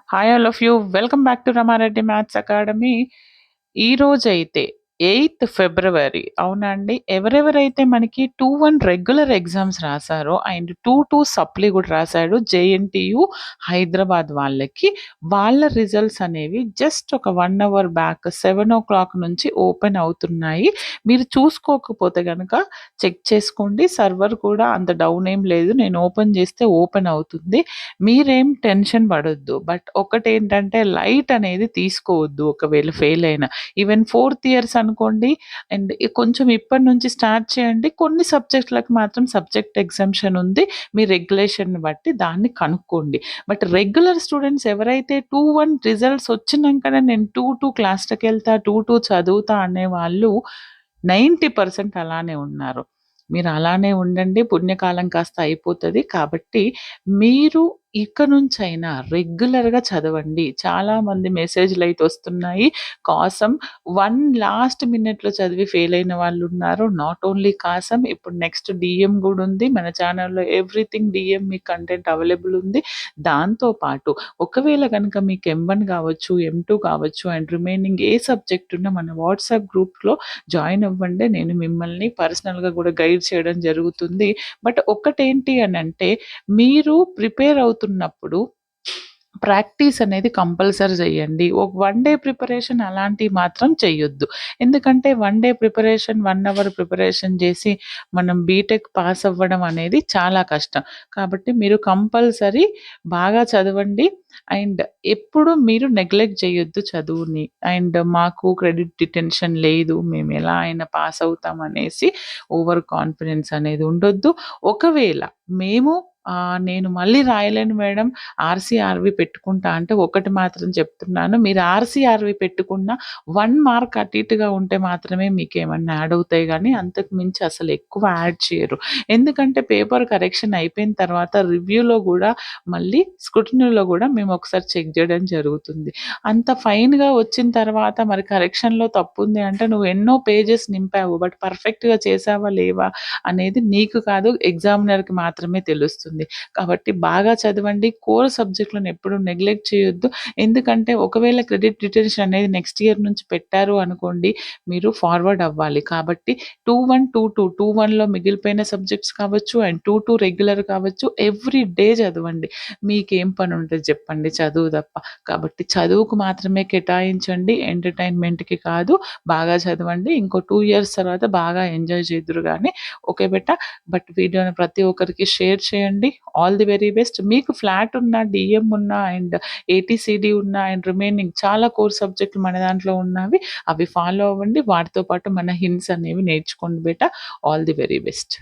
Hi all of you. Welcome back to Rama Reddy maths academy. ఈరోజైతే eighth ఫిబ్రవరి అవునండి. ఎవరెవరైతే మనకి 2-1 రెగ్యులర్ ఎగ్జామ్స్ రాసారో అండ్ 2-2 సప్లీ కూడా రాసాడు జేఎన్టీయు హైదరాబాద్ వాళ్ళకి, వాళ్ళ రిజల్ట్స్ అనేవి జస్ట్ ఒక 1 అవర్ బ్యాక్ 7:00 నుంచి ఓపెన్ అవుతున్నాయి. మీరు చూసుకోకపోతే గనక చెక్ చేసుకోండి. సర్వర్ కూడా అంత డౌన్ ఏం లేదు. నేను ఓపెన్ చేస్తే ఓపెన్ అవుతుంది. మీరేం టెన్షన్ పడొద్దు. బట్ ఒకటేంటంటే లైట్ అనేది తీసుకోవద్దు ఒకవేళ ఫెయిల్ అయినా. ఈవెన్ 4థ్ ఇయర్స్ అనుకోండి అండ్ కొంచెం ఇప్పటి నుంచి స్టార్ట్ చేయండి. కొన్ని సబ్జెక్ట్‌లకి మాత్రం సబ్జెక్ట్ ఎగ్జామ్షన్ ఉంది. మీ రెగ్యులేషన్‌ని బట్టి దాన్ని కనుక్కోండి. బట్ రెగ్యులర్ స్టూడెంట్స్ ఎవరైతే 2-1 రిజల్ట్స్ వచ్చినంకనే నేను 2-2 క్లాస్‌లకెళ్తా, 2-2 చదువుతా అనేవాళ్ళు 90% అలానే ఉన్నారు. మీరు అలానే ఉండండి. పుణ్యకాలం కాస్త అయిపోతది. కాబట్టి మీరు ఇక నుంచైనా రెగ్యులర్‌గా చదవండి. చాలామంది మెసేజ్‌లయితే వస్తున్నాయి. కాసం 1 లాస్ట్ మినిట్‌లో చదివి ఫెయిల్ అయిన వాళ్ళున్నారు. నాట్ ఓన్లీ కాసం, ఇప్పుడు నెక్స్ట్ డీఎం గూడా ఉంది. మన ఛానెల్‌లో ఎవ్రీథింగ్ డీఎం మీకు కంటెంట్ అవైలబుల్ ఉంది. దాంతో పాటు ఒకవేళ గనుక మీకు ఎం1 కావచ్చు, ఎం2 కావచ్చు అండ్ రిమైనింగ్ ఏ సబ్జెక్ట్ ఉన్నా మన వాట్సాప్ గ్రూప్‌లో జాయిన్ అవ్వండి. నేను మిమ్మల్ని పర్సనల్‌గా గూడా గైడ్ చేయడం జరుగుతుంది. బట్ ఒక్కటేంటి అనంటే మీరు ప్రిపేర్ అవుతున్నప్పుడు ప్రాక్టీస్ అనేది కంపల్సరీ చేయండి. ఒక 1 డే ప్రిపరేషన్ అలాంటివి మాత్రం చెయ్యొద్దు. ఎందుకంటే 1 డే ప్రిపరేషన్, 1 అవర్ ప్రిపరేషన్ చేసి మనం బీటెక్ పాస్ అవ్వడం అనేది చాలా కష్టం. కాబట్టి మీరు కంపల్సరీ బాగా చదవండి అండ్ ఎప్పుడు మీరు నెగ్లెక్ట్ చేయొద్దు చదువుని. అండ్ మాకు క్రెడిట్ డిటెన్షన్ లేదు. మేము ఎలా అయినా పాస్ అవుతాం అనేసి ఓవర్ కాన్ఫిడెన్స్ అనేది ఉండొద్దు. ఒకవేళ మేము నేను మళ్ళీ రాయలేను మేడం ఆర్‌సీఆర్‌వి పెట్టుకుంటా అంటే ఒకటి మాత్రం చెప్తున్నాను. మీరు ఆర్‌సీఆర్‌వి పెట్టుకున్న 1 మార్క్ అటు ఇటుగా ఉంటే మాత్రమే మీకేమన్నా యాడ్ అవుతాయి గానీ, అంతకు మించి అసలు ఎక్కువ యాడ్ చేయరు. ఎందుకంటే పేపర్ కరెక్షన్ అయిపోయిన తర్వాత రివ్యూలో గూడా మళ్ళీ స్క్రూటినీలో గూడా మేము ఒకసారి చెక్ జేయడం జరుగుతుంది. అంత ఫైన్‌గా వచ్చిన తర్వాత మరి కరెక్షన్‌లో తప్పుంది అంటే నువ్వు ఎన్నో పేజెస్ నింపావు. బట్ పర్ఫెక్ట్‌గా చేశావా లేవా అనేది నీకు కాదు ఎగ్జామినర్‌కి మాత్రమే తెలుస్తుంది. కాబట్టి బాగా చదవండి. కోర్ సబ్జెక్ట్‌లను ఎప్పుడు నెగ్లెక్ట్ చేయొద్దు. ఎందుకంటే ఒకవేళ క్రెడిట్ డిటెన్షన్ అనేది నెక్స్ట్ ఇయర్ నుంచి పెట్టారు అనుకోండి, మీరు ఫార్వర్డ్ అవ్వాలి. కాబట్టి 2-1, 2-2, 2-1లో మిగిలిపోయిన సబ్జెక్ట్స్ కావచ్చు అండ్ 2-2 రెగ్యులర్ కావచ్చు. ఎవ్రీ డే చదవండి. మీకేం పని ఉంటది చెప్పండి చదువు తప్ప. కాబట్టి చదువుకు మాత్రమే కేటాయించండి. ఎంటర్‌టైన్‌మెంట్‌కి కాదు. బాగా చదవండి. ఇంకో 2 ఇయర్స్ తర్వాత బాగా ఎంజాయ్ చేద్దురు గానీ ఓకే బేటా. బట్ వీడియోని ప్రతి ఒక్కరికి షేర్ చేయండి. All the very best. మీకు ఫ్లాట్ ఉన్నా, డీఎం ఉన్నా అండ్ ఏటీసీడీ ఉన్నా అండ్ రిమైనింగ్ చాలా కోర్ సబ్జెక్టులు మన దాంట్లో ఉన్నవి. అవి ఫాలో అవ్వండి. వాటితో పాటు మన హింట్స్ అనేవి నేర్చుకోండి బేటా. All the very best.